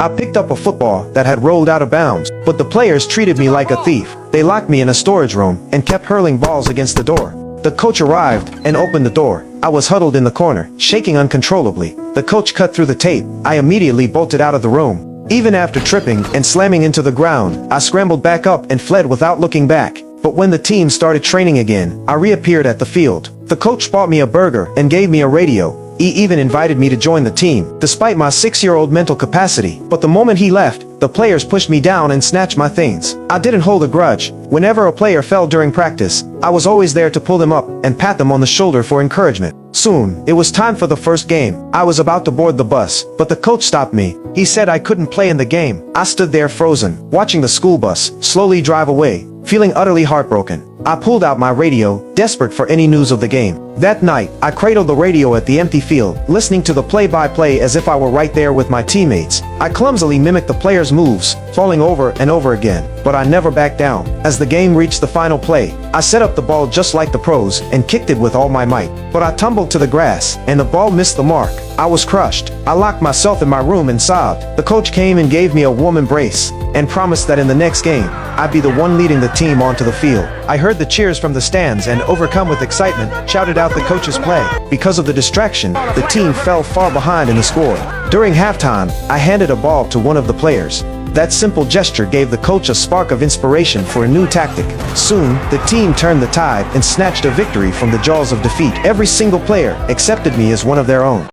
I picked up a football that had rolled out of bounds, but the players treated me like a thief. They locked me in a storage room and kept hurling balls against the door. The coach arrived and opened the door. I was huddled in the corner, shaking uncontrollably. The coach cut through the tape. I immediately bolted out of the room. Even after tripping and slamming into the ground, I scrambled back up and fled without looking back. But when the team started training again, I reappeared at the field. The coach bought me a burger and gave me a radio. He even invited me to join the team, despite my 6-year-old mental capacity. But the moment he left, the players pushed me down and snatched my things. I didn't hold a grudge. Whenever a player fell during practice, I was always there to pull them up and pat them on the shoulder for encouragement. Soon, it was time for the first game. I was about to board the bus, but the coach stopped me. He said I couldn't play in the game. I stood there frozen, watching the school bus slowly drive away, feeling utterly heartbroken. I pulled out my radio, desperate for any news of the game. That night, I cradled the radio at the empty field, listening to the play-by-play as if I were right there with my teammates. I clumsily mimicked the players' moves, falling over and over again, but I never backed down. As the game reached the final play, I set up the ball just like the pros and kicked it with all my might. But I tumbled to the grass, and the ball missed the mark. I was crushed. I locked myself in my room and sobbed. The coach came and gave me a warm embrace, and promised that in the next game, I'd be the one leading the team onto the field. I heard the cheers from the stands and, overcome with excitement, shouted out the coach's play. Because of the distraction, the team fell far behind in the score. During halftime, I handed a ball to one of the players. That simple gesture gave the coach a spark of inspiration for a new tactic. Soon, the team turned the tide and snatched a victory from the jaws of defeat. Every single player accepted me as one of their own.